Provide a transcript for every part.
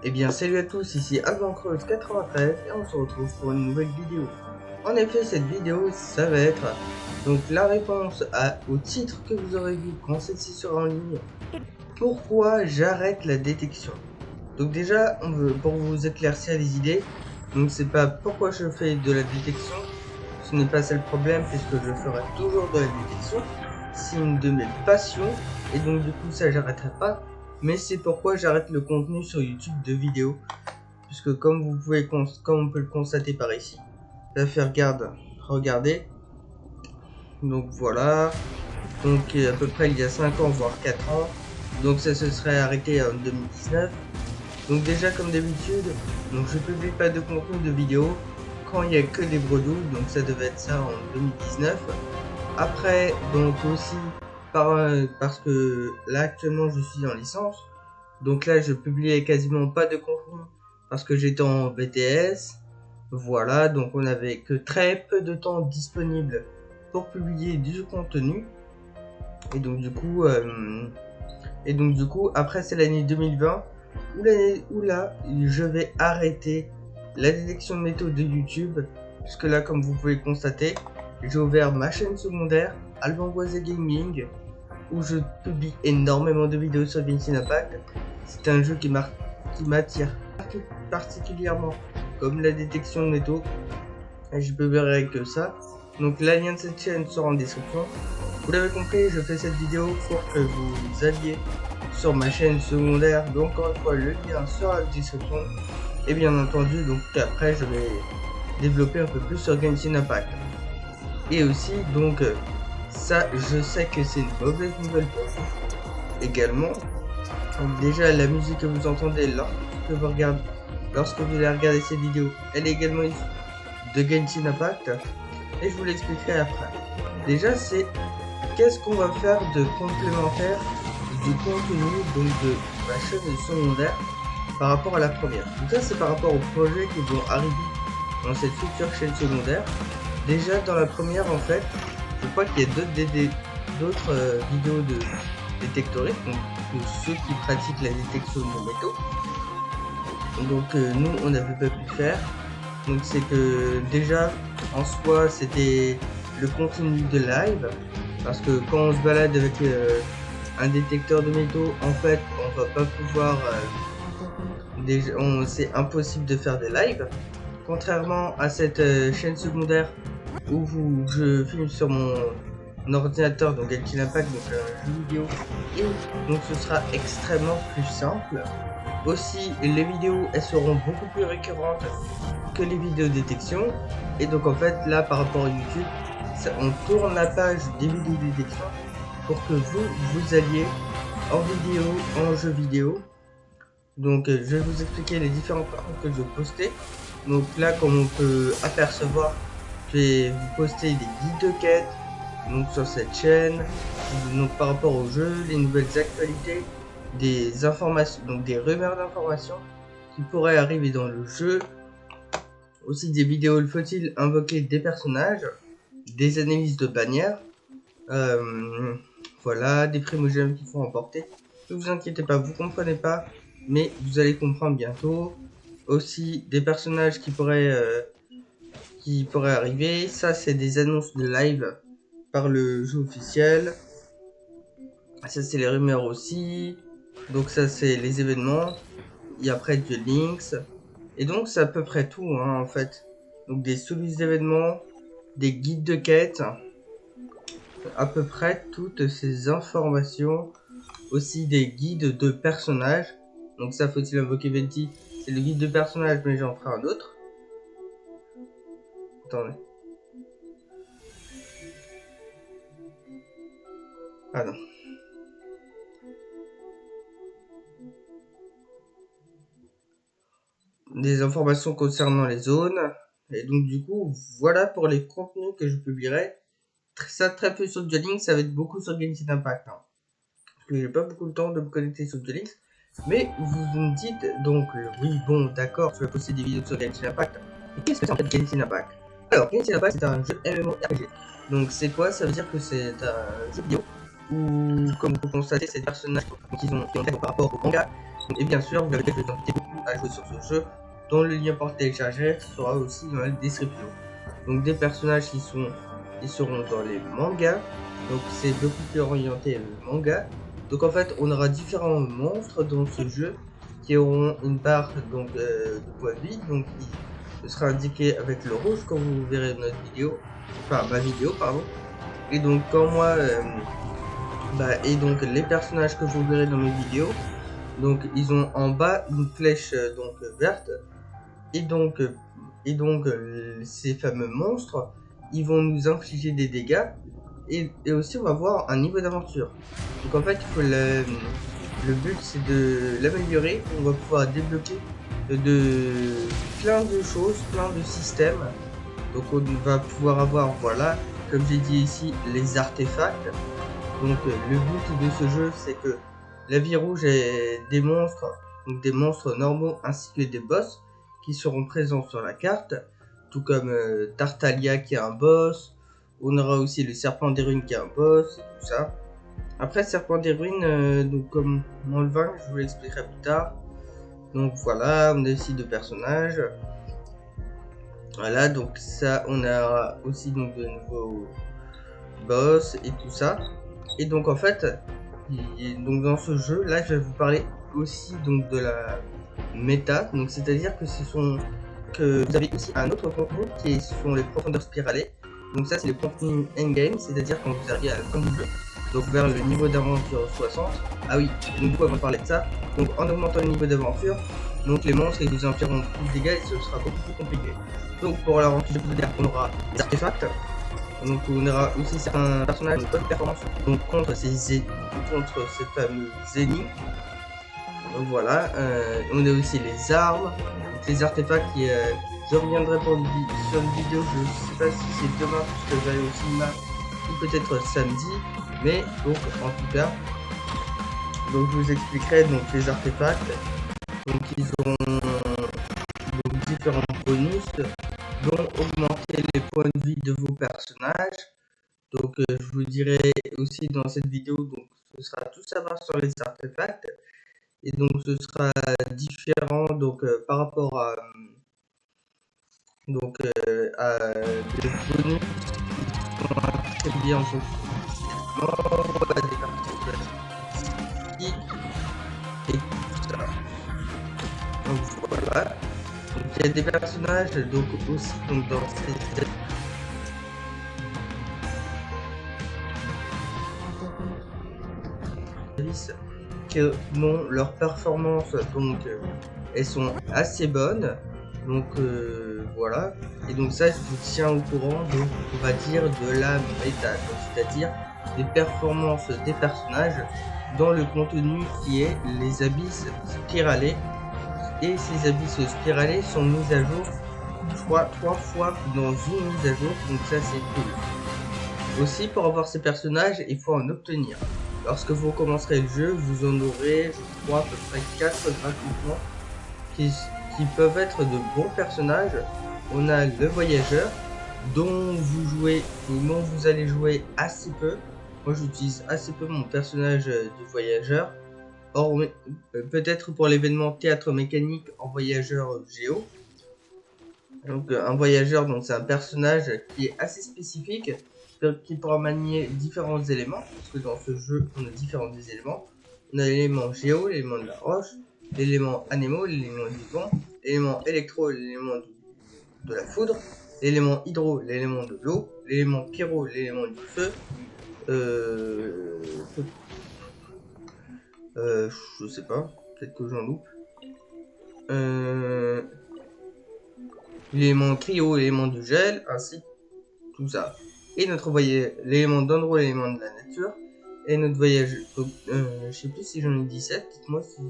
Eh bien salut à tous, ici Albancreuse93 et on se retrouve pour une nouvelle vidéo. En effet, cette vidéo, ça va être donc la réponse au titre que vous aurez vu quand celle-ci sera en ligne. Pourquoi j'arrête la détection? Donc déjà, pour vous éclaircir les idées, donc c'est pas pourquoi je fais de la détection, ce n'est pas ça le problème puisque je ferai toujours de la détection. C'est une de mes passions et donc du coup ça j'arrêterai pas. Mais c'est pourquoi j'arrête le contenu sur YouTube de vidéos, puisque comme on peut le constater par ici, ça fait regardez, donc voilà, donc à peu près il y a 5 ans voire 4 ans, donc ça se serait arrêté en 2019. Donc déjà comme d'habitude, donc je publie pas de contenu de vidéo quand il y a que des bredouilles, donc ça devait être ça en 2019. Après donc aussi parce que là actuellement je suis en licence. Donc là, je publiais quasiment pas de contenu parce que j'étais en BTS. Voilà, donc on avait que très peu de temps disponible pour publier du contenu. Et donc du coup, après c'est l'année 2020 où là, je vais arrêter la détection de métaux de YouTube. Puisque là, comme vous pouvez constater, j'ai ouvert ma chaîne secondaire, Albanboisé Gaming, où je publie énormément de vidéos sur Genshin Impact. C'est un jeu qui m'attire particulièrement, comme la détection de métaux. Et je publierai que ça. Donc le lien de cette chaîne sera en description. Vous l'avez compris, je fais cette vidéo pour que vous alliez sur ma chaîne secondaire. Donc encore une fois, le lien sera en description. Et bien entendu, donc après je vais développer un peu plus sur Genshin Impact. Et aussi, donc ça, je sais que c'est une mauvaise nouvelle pour vous également. Donc déjà, la musique que vous entendez lorsque vous allez regarder cette vidéo, elle est également issue de Genshin Impact. Et je vous l'expliquerai après. Déjà, c'est qu'est-ce qu'on va faire de complémentaire du contenu donc de ma chaîne secondaire par rapport à la première. Donc ça, c'est par rapport aux projets qui vont arriver dans cette future chaîne secondaire. Déjà, dans la première, en fait, je crois qu'il y a d'autres vidéos de détectoristes, donc de ceux qui pratiquent la détection de métaux. Donc nous, on n'avait pas pu faire. Donc c'est que déjà, en soi, c'était le contenu de live. Parce que quand on se balade avec un détecteur de métaux, en fait, on va pas pouvoir... c'est impossible de faire des lives. Contrairement à cette chaîne secondaire où je filme sur mon ordinateur, donc Genshin Impact, donc un jeu vidéo, et donc ce sera extrêmement plus simple. Aussi, les vidéos, elles seront beaucoup plus récurrentes que les vidéos détection, et donc en fait là par rapport à YouTube, on tourne la page des vidéos détection pour que vous alliez en vidéo, en jeu vidéo. Donc je vais vous expliquer les différentes parties que je vais poster. Donc là, comme on peut apercevoir, je vais vous poster des guides de quête donc sur cette chaîne, donc par rapport au jeu, les nouvelles actualités, des informations, donc des rumeurs d'informations qui pourraient arriver dans le jeu, aussi des vidéos faut-il invoquer des personnages, des analyses de bannières, voilà, des primogènes qui font emporter. Ne vous inquiétez pas, vous comprenez pas, mais vous allez comprendre bientôt. Aussi des personnages qui pourraient arriver. Ça, c'est des annonces de live par le jeu officiel. Ça, c'est les rumeurs aussi. Donc ça, c'est les événements. Et après, du links. Et donc, c'est à peu près tout, hein, en fait. Donc, des solutions d'événements, des guides de quête. À peu près toutes ces informations. Aussi des guides de personnages. Donc ça, faut-il invoquer Venti? C'est le guide de personnages, mais j'en ferai un autre. Attendez. Ah non. Des informations concernant les zones. Et donc du coup, voilà pour les contenus que je publierai. Ça très peu sur Duel, ça va être beaucoup sur Genshin Impact. Hein. Parce que j'ai pas beaucoup de temps de me connecter sur Duel. Mais vous me dites donc, oui bon d'accord, tu vas poster des vidéos sur Genshin Impact. Mais qu'est-ce que c'est en fait Genshin Impact? Alors Genshin Impact c'est un jeu MMORPG. Donc c'est quoi? Ça veut dire que c'est un jeu vidéo où, comme vous constatez, c'est des personnages qui ont par rapport au manga. Et bien sûr, vous avez quelques entités beaucoup à jouer sur ce jeu, dont le lien pour télécharger sera aussi dans la description. Donc des personnages qui seront dans les mangas, donc c'est beaucoup plus orienté manga. Donc en fait on aura différents monstres dans ce jeu qui auront une barre donc de poids de vie, donc ce sera indiqué avec le rouge quand vous verrez notre vidéo, enfin ma vidéo pardon. Et donc quand moi et donc les personnages que vous verrez dans mes vidéos, donc ils ont en bas une flèche verte, et donc ces fameux monstres ils vont nous infliger des dégâts, et aussi on va voir un niveau d'aventure. Donc en fait il faut le but c'est de l'améliorer. On va pouvoir débloquer plein de choses, plein de systèmes. Donc on va pouvoir avoir, voilà, comme j'ai dit ici, les artefacts. Donc le but de ce jeu c'est que la vie rouge est des monstres, donc des monstres normaux ainsi que des boss qui seront présents sur la carte, tout comme Tartaglia qui est un boss. On aura aussi le serpent des ruines qui est un boss, tout ça. Après serpent des ruines, donc comme on le vaincre, je vous l'expliquerai plus tard. Donc voilà, on a aussi deux personnages. Voilà, donc ça, on a aussi donc de nouveaux boss et tout ça. Et donc en fait, donc dans ce jeu, là, je vais vous parler aussi donc de la méta. Donc c'est-à-dire que vous avez aussi un autre contenu qui sont les profondeurs spiralées. Donc ça, c'est le contenu endgame, c'est-à-dire quand vous arrivez à la fin du jeu, donc vers le niveau d'aventure 60. Ah oui, donc du coup, avant de parler de ça, donc en augmentant le niveau d'aventure, donc les monstres ils vous infligeront plus de dégâts et ce sera beaucoup plus compliqué. Donc pour l'aventure de Poudlard, on aura des artefacts. Donc on aura aussi certains personnages de bonne performance donc contre ces fameux ennemis. Donc voilà, on a aussi les armes, donc les artefacts qui je reviendrai sur une vidéo, je sais pas si c'est demain puisque j'allais au cinéma ou peut-être samedi, mais donc en tout cas, donc je vous expliquerai donc les artefacts. Donc ils ont donc différents bonus, dont augmenter les points de vie de vos personnages. Donc je vous dirai aussi dans cette vidéo, donc ce sera tout savoir sur les artefacts. Et donc ce sera différent donc par rapport à des bonus qui sont attribués en fonction des parties et tout ça. Donc voilà. Donc il y a des personnages donc aussi donc dans ces services que non, leurs performances donc elles sont assez bonnes. Donc voilà. Et donc ça je vous tiens au courant, donc on va dire de la méta, c'est-à-dire des performances des personnages dans le contenu qui est les abysses spiralés. Et ces abysses spiralés sont mis à jour trois fois dans une mise à jour, donc ça c'est cool. Aussi pour avoir ces personnages il faut en obtenir. Lorsque vous commencerez le jeu, vous en aurez, je crois, à peu près 4 gratuitement qui peuvent être de bons personnages. On a le voyageur, dont vous allez jouer assez peu. Moi, j'utilise assez peu mon personnage du voyageur. Or, peut-être pour l'événement théâtre mécanique en voyageur géo. Donc, un voyageur, donc c'est un personnage qui est assez spécifique, qui pourra manier différents éléments, parce que dans ce jeu on a différents éléments. On a l'élément géo, l'élément de la roche, l'élément anémo, l'élément du vent, l'élément électro, l'élément de la foudre, l'élément hydro, l'élément de l'eau, l'élément pyro, l'élément du feu, je sais pas, peut-être que j'en loupe, l'élément cryo, l'élément du gel, ainsi tout ça. Et notre voyage, l'élément d'endroit, l'élément de la nature, et notre voyage. Donc, je sais plus si j'en ai 17. Dites-moi si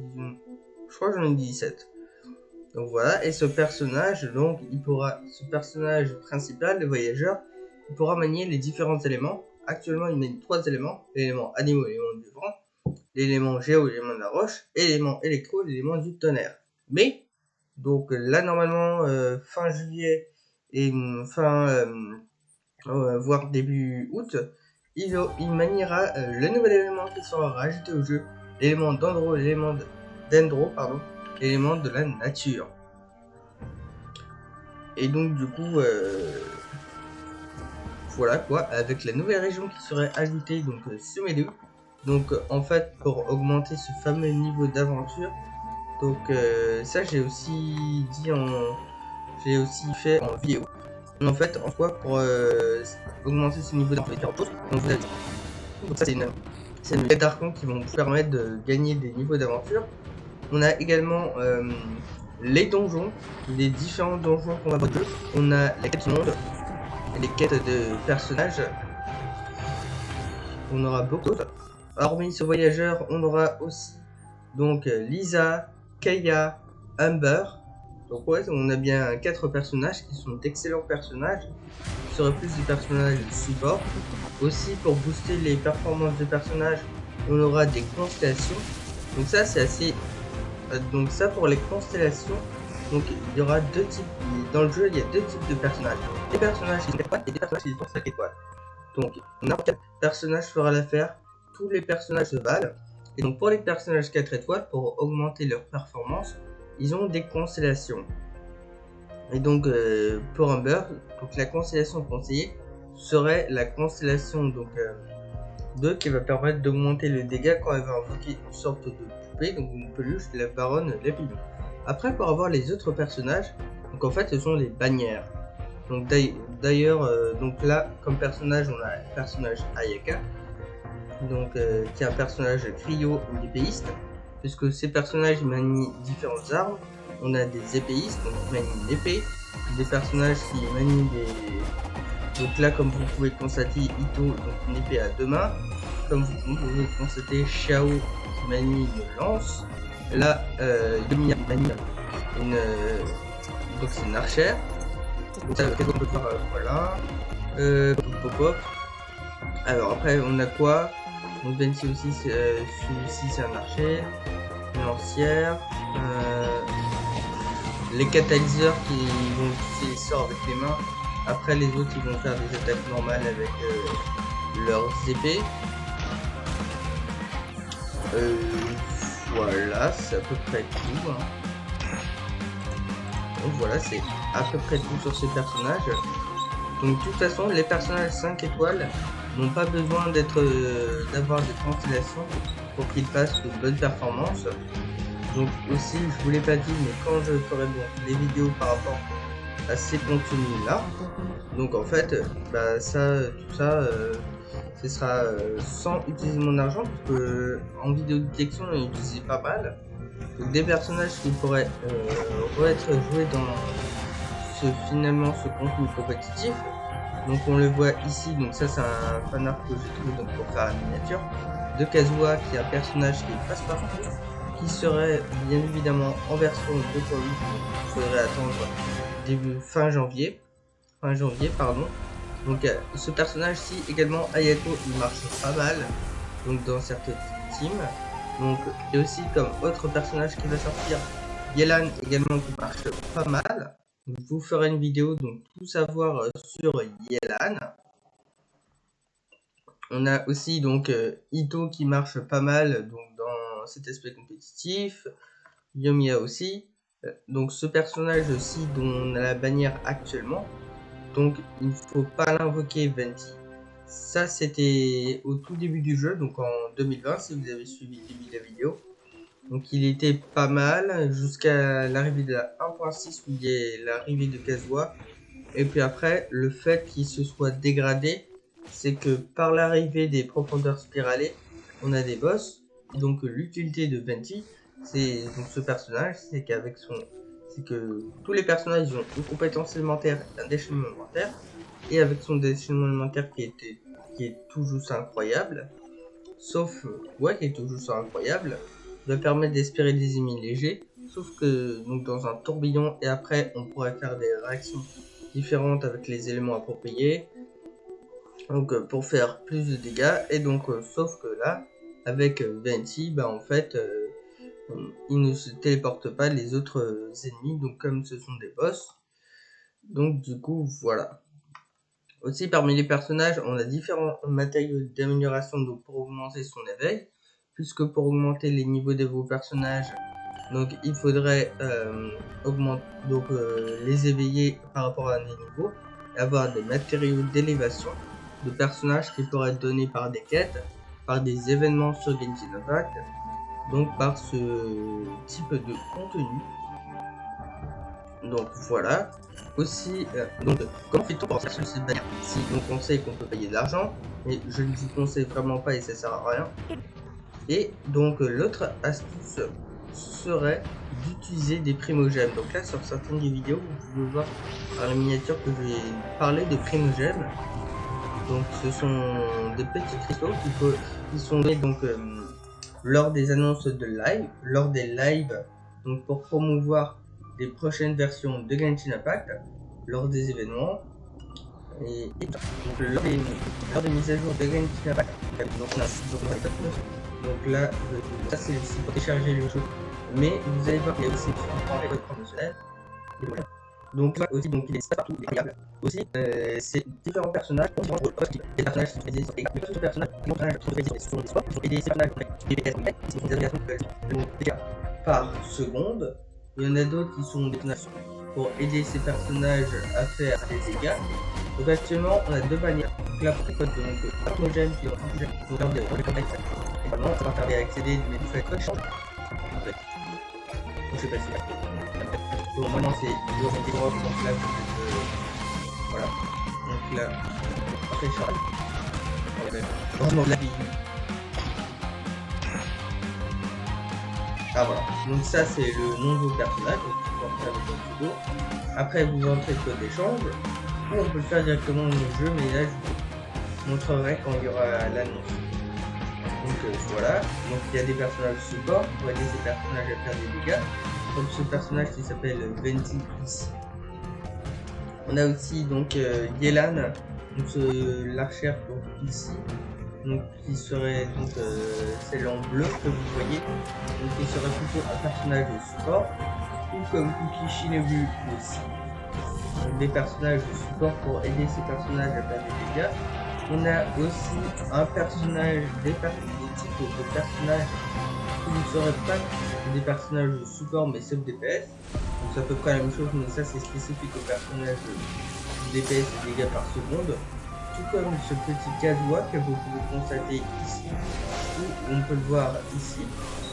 je crois que j'en ai 17. Donc voilà. Et ce personnage, donc, ce personnage principal, le voyageur, il pourra manier les différents éléments. Actuellement, il manie 3 éléments: l'élément animaux, l'élément du vent, l'élément géo, l'élément de la roche, et l'élément électro, l'élément du tonnerre. Mais, donc là, normalement, fin juillet et voire début août, il maniera le nouvel élément qui sera rajouté au jeu, l'élément d'endro, l'élément d'endro, pardon. éléments de la nature. Et donc du coup, voilà quoi, avec la nouvelle région qui serait ajoutée, donc Sumedou. Donc en fait, pour augmenter ce fameux niveau d'aventure, donc ça j'ai aussi fait en vidéo. En fait, en quoi pour augmenter ce niveau d'aventure, donc ça c'est une quête d'archon qui vont vous permettre de gagner des niveaux d'aventure. On a également les donjons, les différents donjons qu'on va voir. On a les quêtes du monde, les quêtes de personnages. On aura beaucoup d'autres. Hormis ce voyageur, on aura aussi donc Lisa, Kaya, Amber. Donc ouais, on a bien 4 personnages qui sont d'excellents personnages. Ce seraient plus des personnages support. Aussi pour booster les performances de personnages, on aura des constellations. Donc ça c'est assez... donc ça pour les constellations, donc il y aura deux types. Dans le jeu il y a deux types de personnages. Des personnages qui sont 4 étoiles et des personnages qui sont 5 étoiles. Donc n'importe quel personnage fera l'affaire, tous les personnages se valent. Et donc pour les personnages 4 étoiles, pour augmenter leur performance, ils ont des constellations. Et donc pour Amber, donc la constellation conseillée serait la constellation donc 2 qui va permettre d'augmenter le dégât quand elle va invoquer une sorte de poupée, donc une peluche, la baronne Lapidon. Après pour avoir les autres personnages, donc en fait ce sont les bannières. Donc d'ailleurs, donc là comme personnage on a le personnage Ayaka, donc qui est un personnage cryo épéiste, puisque ces personnages manient différentes armes. On a des épéistes, donc qui manient une épée, des personnages qui manient des... Donc là comme vous pouvez constater Ito, donc une épée à 2 mains, comme vous pouvez constater Xiao qui manie une lance, là Yomiya manie une... donc c'est une archère. Donc ça, qu'est-ce qu'on peut faire, voilà. Pop. Alors après on a quoi? Donc Venti aussi, celui-ci c'est un archer, une lancière, les catalyseurs qui vont utiliser les sorts avec les mains. Après les autres ils vont faire des attaques normales avec leurs épées. Voilà, c'est à peu près tout. Hein. Donc voilà, c'est à peu près tout sur ces personnages. Donc de toute façon, les personnages 5 étoiles n'ont pas besoin d'avoir des constellations pour qu'ils fassent une bonne performance. Donc aussi, je vous l'ai pas dit, mais quand je ferai des vidéos par rapport à ces contenus là, donc en fait, bah tout ça, ce sera sans utiliser mon argent, parce que en vidéo de détection, on utilise pas mal. Donc des personnages qui pourraient être joués dans finalement ce contenu compétitif. Donc on le voit ici, donc ça c'est un fanart que j'ai trouvé donc, pour faire la miniature de Kazuha, qui est un personnage qui est passe-partout, qui serait bien évidemment en version 2.8, donc il faudrait attendre fin janvier pardon. Donc ce personnage-ci également, Ayako, il marche pas mal donc dans certaines teams. Donc et aussi comme autre personnage qui va sortir, Yelan également qui marche pas mal. Je vous ferai une vidéo donc tout savoir sur Yelan. On a aussi donc Ito qui marche pas mal donc dans cet aspect compétitif. Yomiya aussi. Donc ce personnage aussi dont on a la bannière actuellement. Donc il ne faut pas l'invoquer Venti. Ça c'était au tout début du jeu, donc en 2020 si vous avez suivi le début de la vidéo. Donc il était pas mal jusqu'à l'arrivée de la 1.6 où il y a l'arrivée de Kazuha. Et puis après, le fait qu'il se soit dégradé, c'est que par l'arrivée des profondeurs spiralées, on a des boss. Donc l'utilité de Venti, c'est donc ce personnage, c'est que tous les personnages ont une compétence élémentaire, un déchaînement élémentaire, et avec son déchaînement élémentaire qui est tout juste incroyable, sauf qui est tout juste incroyable, va permettre d'espérer des ennemis légers, sauf que donc dans un tourbillon, et après on pourrait faire des réactions différentes avec les éléments appropriés, donc pour faire plus de dégâts. Et donc sauf que là avec Venti, bah en fait il ne se téléporte pas les autres ennemis, donc comme ce sont des boss. Donc du coup voilà. Aussi parmi les personnages, on a différents matériaux d'amélioration donc pour augmenter son éveil, puisque pour augmenter les niveaux de vos personnages, Donc il faudrait augmenter les éveiller par rapport à des niveaux, et avoir des matériaux d'élévation de personnages qui pourraient être donnés par des quêtes, par des événements sur Genshin Impact, donc par ce type de contenu. Donc voilà. Aussi, comment fait-on pour chercher cette bannière? Si donc on sait qu'on peut payer de l'argent, mais je ne vous conseille vraiment pas et ça sert à rien. Et donc l'autre astuce serait d'utiliser des primogèmes. Donc là sur certaines des vidéos, vous pouvez voir dans la miniature que je vais parler de primogèmes. Donc ce sont des petits cristaux qui sont donnés donc lors des annonces de live, lors des lives, donc pour promouvoir des prochaines versions de Genshin Impact, lors des événements et donc, lors des mises à jour de Genshin Impact. Donc là, ça c'est pour télécharger le jeu, mais vous allez voir qu'il y a aussi une code promotionnelle. Et voilà. Donc là aussi, donc il est partout variable. Aussi, c'est différents personnages, des personnages sont utilisés sur les personnages, des personnages sont utilisés sur les sports, et des personnages qui sont des aviations déjà par seconde. Il y en a d'autres qui sont des personnages pour aider ces personnages à faire des dégâts. Donc actuellement, on a deux bannières. La code donc homogène qui est homogène, donc là on est connecté. Et maintenant, ça va permettre d'accéder, mais vous faites quoi change. Je sais pas si donc maintenant c'est des drop, donc là voilà. Donc là, après Charles. Heureusement la vie. Ah voilà. Donc ça c'est le nom de vos personnages, donc vous entrez avec votre pseudo. Après vous entrez le code d'échange. Ou on peut le faire directement dans le jeu, mais là je vous montrerai quand il y aura l'annonce. Donc voilà. Donc il y a des personnages support pour aider ces personnages à faire des dégâts. Comme ce personnage qui s'appelle Venti ici. On a aussi donc Yelan, l'archère ici, donc qui serait donc celle en bleu que vous voyez, donc qui serait plutôt un personnage de support, ou comme Kuki Shinobu aussi, donc des personnages de support pour aider ces personnages à faire des dégâts. On a aussi un personnage, des types de personnages qui ne seraient pas des personnages de support mais sauf DPS. Donc c'est à peu près la même chose, mais ça c'est spécifique aux personnages de DPS et dégâts par seconde. Tout comme ce petit Kazuha que vous pouvez constater ici, ou on peut le voir ici.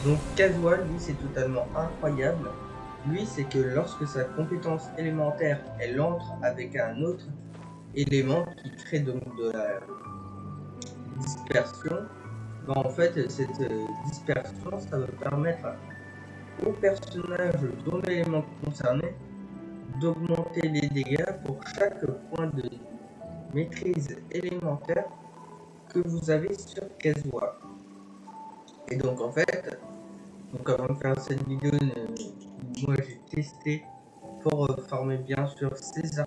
Donc Kazuha, lui, c'est totalement incroyable. Lui, c'est que lorsque sa compétence élémentaire, elle entre avec un autre élément qui crée donc de la dispersion, ben, en fait, cette dispersion, ça va permettre au personnage dont l'élément concerné d'augmenter les dégâts pour chaque point de maîtrise élémentaire que vous avez sur Kazuha. Et donc en fait, donc avant de faire cette vidéo, moi j'ai testé pour former bien sûr ces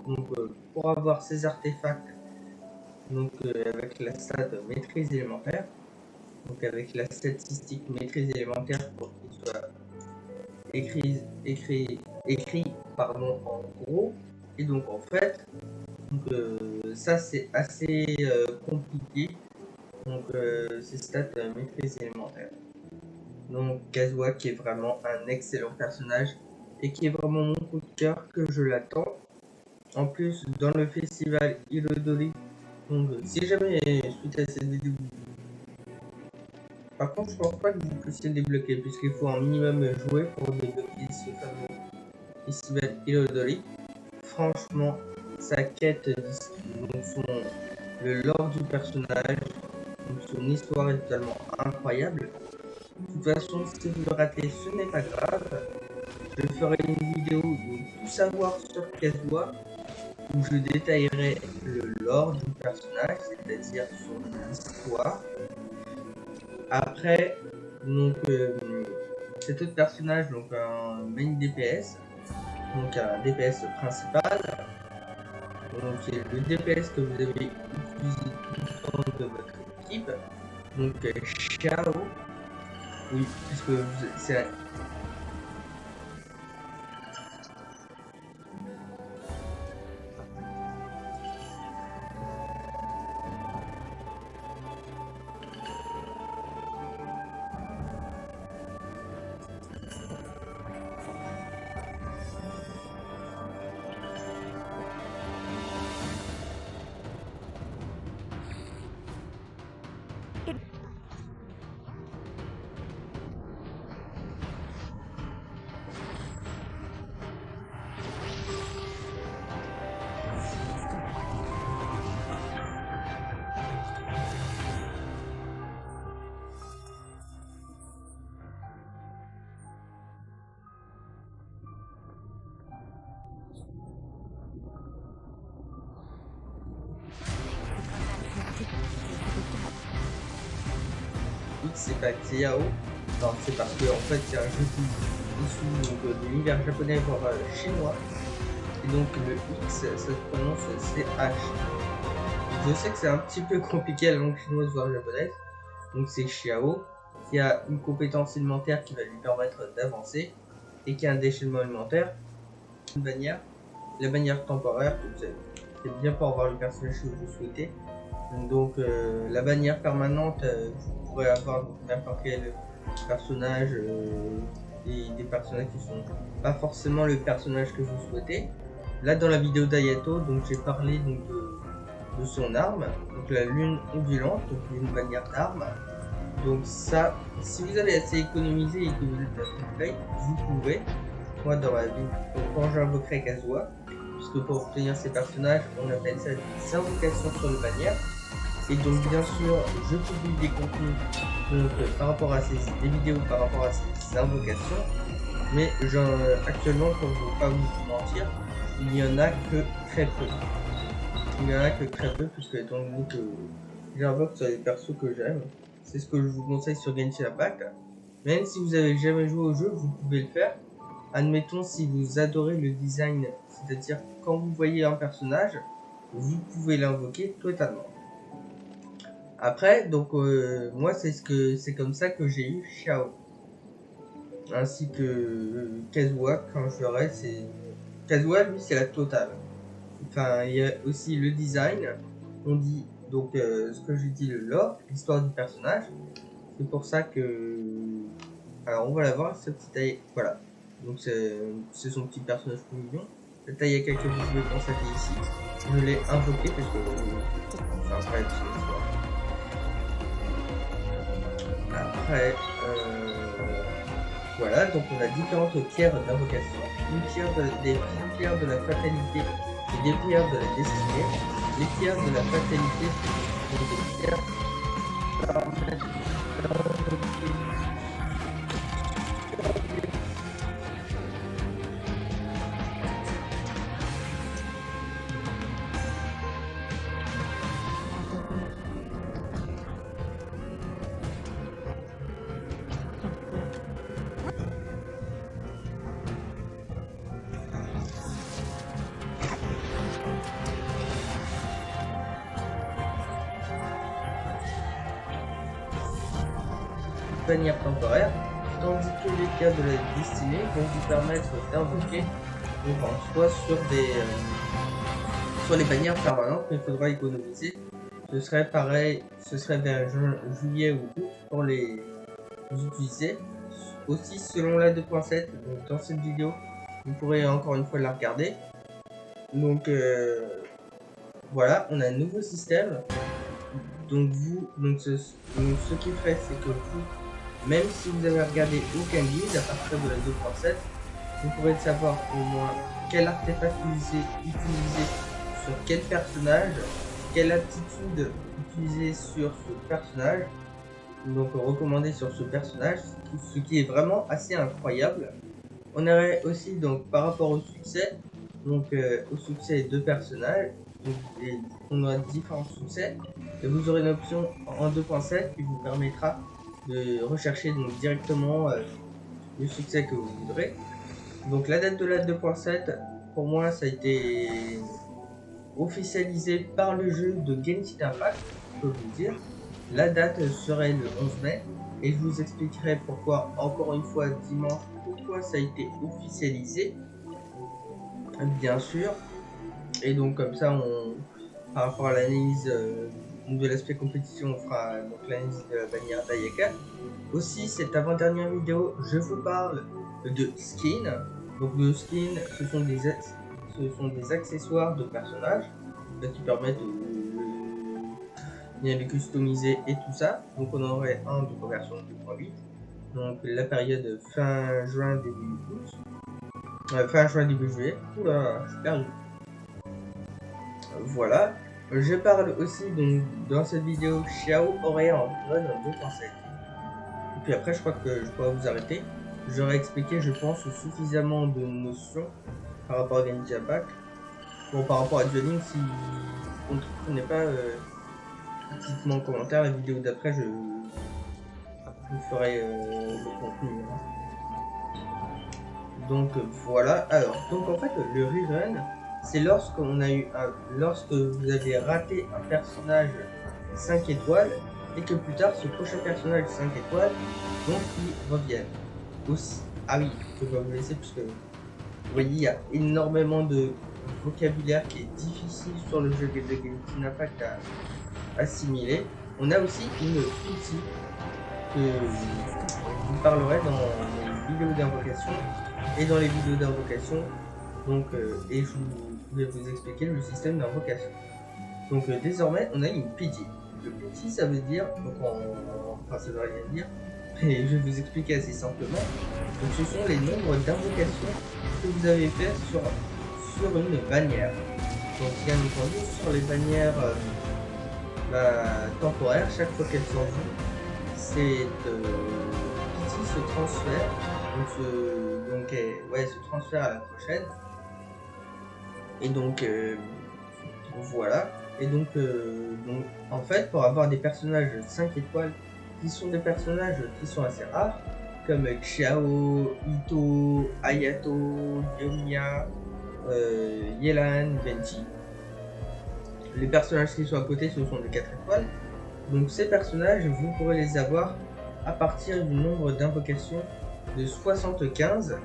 donc pour avoir ces artefacts, donc avec la stat maîtrise élémentaire, donc avec la statistique maîtrise élémentaire pour qu'il soit écrit pardon, en gros. Et donc en fait, donc, ça c'est assez compliqué. Donc c'est stats maîtrise élémentaire. Donc Kazuha qui est vraiment un excellent personnage et qui est vraiment mon coup de cœur, que je l'attends. En plus dans le festival Irodori. Donc si jamais suite à cette vidéo, par contre je pense pas que vous puissiez le débloquer puisqu'il faut un minimum jouer pour débloquer ce fameux festival Irodori. Franchement sa quête, donc le lore du personnage, donc son histoire est totalement incroyable. De toute façon, si vous le ratez, ce n'est pas grave. Je ferai une vidéo de tout savoir sur Kazuha où je détaillerai le lore du personnage, c'est-à-dire son histoire. Après, donc cet autre personnage, donc un main DPS, donc un DPS principal. Donc c'est le DPS que vous avez utilisé tout au long de votre équipe. Donc Xiao. Oui, puisque c'est c'est pas Xiao. Alors c'est parce que en fait c'est un jeu qui est issu de l'univers japonais voire chinois. Et donc le X ça se prononce CH. Je sais que c'est un petit peu compliqué la langue chinoise voire japonaise. Donc c'est Xiao qui a une compétence élémentaire qui va lui permettre d'avancer et qui a un déchaînement élémentaire. Une bannière, la bannière temporaire, c'est bien pour avoir le personnage que vous souhaitez. Donc la bannière permanente, vous pourrez avoir n'importe quel personnage et des personnages qui sont pas forcément le personnage que vous souhaitez. Là dans la vidéo d'Ayato, donc j'ai parlé donc de son arme, donc la lune ondulante, donc une bannière d'armes. Donc ça, si vous avez assez économisé et que vous êtes play, vous pouvez, moi dans ma vie, donc quand j'invoquerai Kazuha, puisque pour obtenir ces personnages, on appelle ça des invocations sur les bannières. Et donc bien sûr, je publie des contenus donc, par rapport à des vidéos par rapport à ces invocations, mais actuellement, pour ne pas vous mentir, il n'y en a que très peu. Il n'y en a que très peu, puisque étant donné que j'invoque sur les persos que j'aime, c'est ce que je vous conseille sur Genshin Impact. Même si vous avez jamais joué au jeu, vous pouvez le faire. Admettons si vous adorez le design, c'est-à-dire quand vous voyez un personnage, vous pouvez l'invoquer totalement. Après, donc moi c'est comme ça que j'ai eu Xiao, ainsi que Kazuha quand je l'aurai. C'est Kazuha, lui c'est la totale. Enfin il y a aussi le design. On dit donc ce que je dis, le lore, l'histoire du personnage. C'est pour ça que alors on va la voir, cette petite taille, voilà. Donc c'est son petit personnage tout mignon. La taille que vous pouvez constater ici, je l'ai invoqué parce que c'est incroyable son histoire. Après, voilà, donc on a différentes pierres d'invocation. Des pierres de la fatalité et des pierres de la destinée. Les pierres de la fatalité sont des pierres qui permettent d'invoquer bannière temporaire, tandis que les pierres de la destinée vont vous permettre d'invoquer en soi sur les bannières permanentes, mais il faudra économiser. Ce serait pareil, ce serait vers juillet ou août pour les utiliser. Aussi selon la 2.7, donc dans cette vidéo, vous pourrez encore une fois la regarder. Donc voilà, on a un nouveau système. Donc ce qui ferait, c'est que vous, même si vous avez regardé aucun guide à partir de la 2.7, vous pourrez savoir au moins quel artefact utiliser sur quel personnage, quelle aptitude utiliser sur ce personnage, donc recommandé sur ce personnage, ce qui est vraiment assez incroyable. On aurait aussi donc par rapport au succès, donc au succès de personnages, donc on aura différents succès, et vous aurez une option en 2.7 qui vous permettra de rechercher donc directement le succès que vous voudrez. Donc la date de la 2.7, pour moi ça a été officialisé par le jeu de Genshin Impact, je peux vous dire. La date serait le 11 mai, et je vous expliquerai pourquoi, encore une fois dimanche, pourquoi ça a été officialisé, bien sûr. Et donc comme ça, par rapport à l'analyse de l'aspect compétition, on fera donc l'analyse de la bannière d'Ayaka. Aussi, cette avant-dernière vidéo, je vous parle de skins. Donc le skin, ce sont des accessoires de personnages qui permettent de les customiser et tout ça. Donc on aurait un de conversion 2.8. Donc la période fin juin début août. Fin juin début juillet. Oula, je suis perdu. Voilà. Je parle aussi donc dans cette vidéo Xiao aurait en run 2.7. Et puis après je crois que je pourrais vous arrêter. J'aurais expliqué je pense suffisamment de notions par rapport à Genshin Impact. Bon, par rapport à Dueling, si on n'est pas dites-moi en commentaire, la vidéo d'après vous ferez le contenu. Hein. Donc voilà. Alors, donc en fait, le rerun, c'est lorsque vous avez raté un personnage 5 étoiles et que plus tard ce prochain personnage 5 étoiles, donc il revienne. Aussi. Ah oui, je peux pas vous laisser puisque vous voyez, il y a énormément de vocabulaire qui est difficile sur le jeu de Genshin Impact à assimiler. On a aussi une outil que je vous parlerai dans les vidéos d'invocation et dans les vidéos d'invocation. Donc, et je vais vous expliquer le système d'invocation. Donc, désormais, on a une PG. Le PG, ça veut dire, donc enfin, ça veut rien dire, mais je vais vous expliquer assez simplement. Donc, ce sont les nombres d'invocations que vous avez fait sur une bannière. Donc, bien entendu, sur les bannières temporaires, chaque fois qu'elles sont vues, c'est PG se transfère. Donc, se transfère à la prochaine. Et donc, voilà. Et donc, en fait, pour avoir des personnages 5 étoiles, qui sont des personnages qui sont assez rares, comme Xiao, Ito, Ayato, Yomiya, Yelan, Venti. Les personnages qui sont à côté, ce sont des 4 étoiles. Donc, ces personnages, vous pourrez les avoir à partir du nombre d'invocations de 75.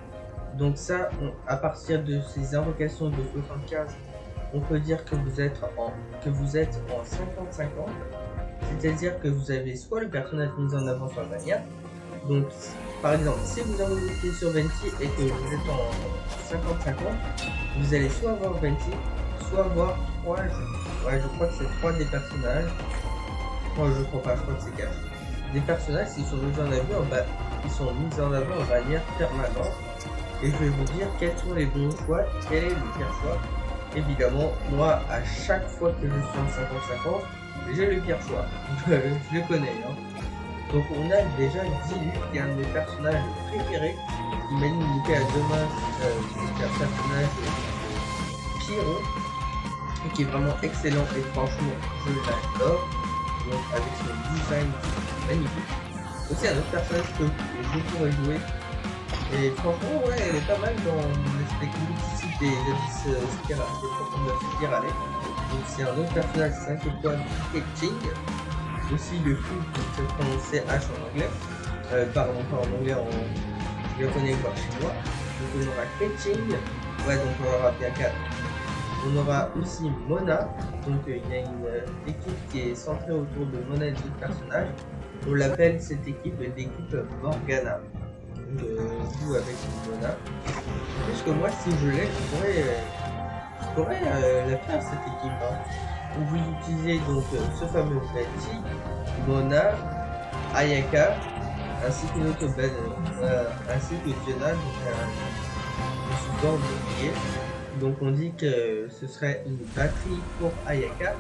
Donc ça, à partir de ces invocations de 75, on peut dire que vous êtes en 50-50. C'est-à-dire que vous avez soit le personnage mis en avant sur la bannière. Donc, par exemple, si vous invoquez sur Venti et que vous êtes en 50-50, vous allez soit avoir Venti, soit avoir 3, je crois que c'est 3 des personnages. Non, je crois pas, je crois que c'est 4. Des personnages qui sont mis en avant, qui sont mis en avant de manière permanente. Et je vais vous dire quels sont les bons choix, quel est le pire choix. Évidemment, moi, à chaque fois que je suis en 50-50, j'ai le pire choix. Je le connais. Hein. Donc on a déjà Diluc, qui est un de mes personnages préférés. Il m'a limité à demain, c'est un personnage Pyro, qui est vraiment excellent et franchement, je l'adore. Donc avec son design magnifique. Aussi un autre personnage que je pourrais jouer. Et franchement, ouais, elle est pas mal dans l'aspect multisite des abysses spiralés. Donc c'est un autre personnage 5 étoiles, Ketching. Aussi le fou qui se prononçait H en anglais. Pardon, pas en anglais, en japonais voire chinois. Donc on aura Ketching. Ouais, donc on aura bien 4. On aura aussi Mona. Donc il y a une équipe qui est centrée autour de Mona et d'autres personnages. On l'appelle cette équipe l'équipe Morgana. Joue avec Mona. Puisque moi, si je l'ai, je pourrais la faire cette équipe. Hein. Où vous utilisez donc ce fameux Venti, Mona, Ayaka, ainsi que notre ainsi que Jenna, donc support bouclier. Donc on dit que ce serait une batterie pour Ayaka,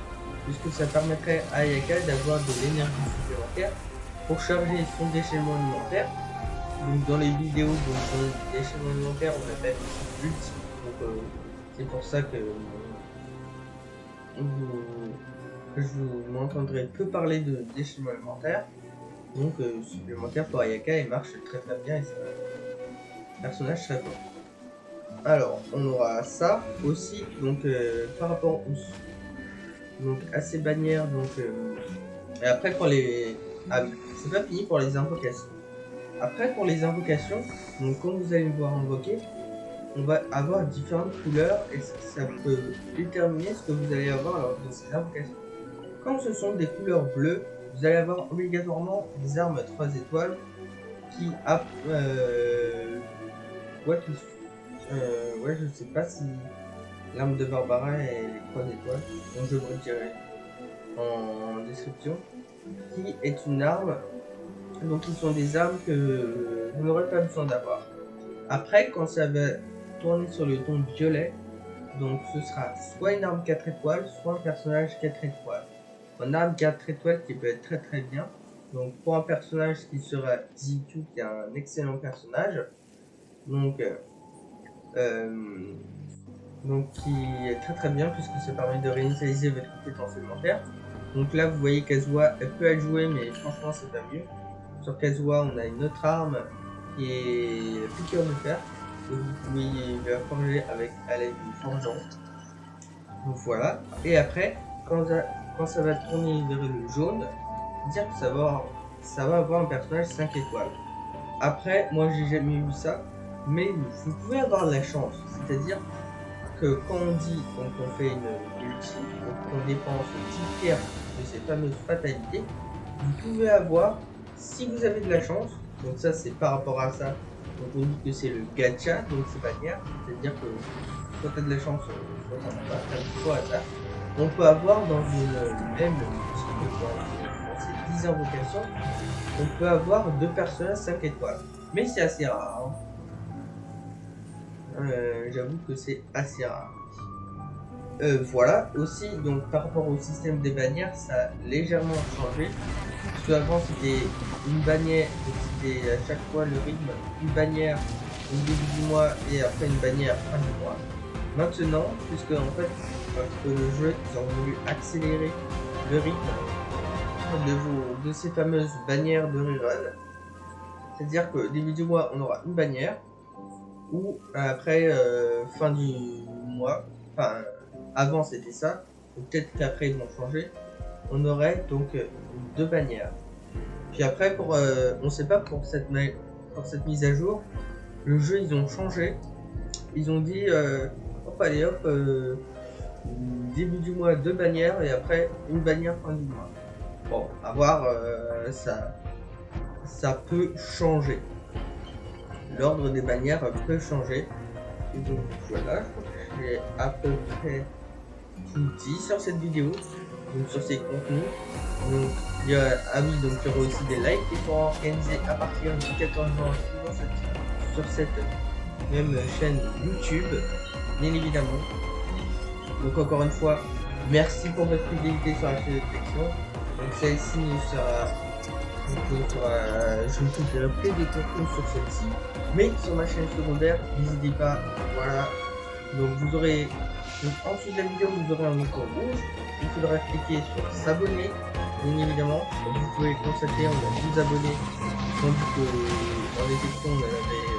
puisque ça permettrait à Ayaka d'avoir de l'énergie supplémentaire pour charger son déchaînement alimentaire. Donc dans les vidéos de déchaînement alimentaire, on appelle l'ulti. Donc c'est pour ça que vous m'entendrez peu parler de déchaînement alimentaire. Donc supplémentaire pour Ayaka, et marche très bien et c'est un personnage très fort. Alors on aura ça aussi, donc par rapport à ces bannières, donc et après pour les... Ah oui, c'est pas fini pour les invocations. Après pour les invocations, donc quand vous allez me voir invoquer, on va avoir différentes couleurs et ça peut déterminer ce que vous allez avoir lors de ces invocations. Quand ce sont des couleurs bleues, vous allez avoir obligatoirement des armes 3 étoiles qui je sais pas si l'arme de Barbara est 3 étoiles, donc je vous le dirai en description, qui est une arme. Donc ils sont des armes que vous n'aurez pas besoin d'avoir. Après, quand ça va tourner sur le ton violet, donc ce sera soit une arme 4 étoiles, soit un personnage 4 étoiles. Une arme 4 étoiles qui peut être très bien. Donc pour un personnage qui sera Zitu, qui est un excellent personnage. Donc qui est très bien puisque ça permet de réinitialiser votre compétence élémentaire. Donc là vous voyez Kazuha, elle peut être jouée mais franchement c'est pas mieux. sur Kazuha, on a une autre arme qui est piqûre de fer. Que vous pouvez la forger avec à l'aide du forgeron. Donc voilà. Et après, quand ça va tourner vers le jaune, dire que ça va avoir un personnage 5 étoiles. Après, moi j'ai jamais vu ça, mais vous pouvez avoir de la chance. C'est-à-dire que quand on dit qu'on fait une ulti, qu'on dépense 10 pierres de ces fameuses fatalités, vous pouvez avoir, si vous avez de la chance, donc ça c'est par rapport à ça, donc on dit que c'est le gacha, donc c'est bannière, c'est-à-dire que soit tu as de la chance, soit t'en as pas, t'as le choix à ça. On peut avoir dans une même dans ces 10 invocations, on peut avoir 2 personnages 5 étoiles. Mais c'est assez rare. Hein. J'avoue que c'est assez rare. Voilà, aussi, donc par rapport au système des bannières, ça a légèrement changé. Parce qu'avant c'était une bannière, c'était à chaque fois le rythme, une bannière au début du mois et après une bannière fin du mois. Maintenant, puisque en fait, parce que le jeu, ils ont voulu accélérer le rythme de ces fameuses bannières de rerun. C'est-à-dire que début du mois, on aura une bannière, ou après fin du mois, enfin avant c'était ça, peut-être qu'après ils vont changer, on aurait donc 2 bannières. Puis après, on sait pas pour cette mise à jour, le jeu ils ont changé, ils ont dit hop allez hop, début du mois 2 bannières et après une bannière fin du mois. Bon, à voir, ça peut changer. L'ordre des bannières peut changer. Et donc voilà, je crois que j'ai à peu près tout dit sur cette vidéo, donc sur ces contenus. Donc il y a, donc il y aura aussi des lives qui seront organisés à partir du 14 juin sur cette même chaîne YouTube, bien évidemment. Donc encore une fois, merci pour votre fidélité sur la chaîne de réflexion. Donc celle-ci sera, je ne publierai plus des contenus sur celle-ci, mais sur ma chaîne secondaire, n'hésitez pas, voilà. Donc vous aurez, en dessous de la vidéo, vous aurez un bouton rouge, il faudra cliquer sur s'abonner, bien évidemment. Comme vous pouvez le constater, on a 12 abonnés, tandis que dans les élections on en avait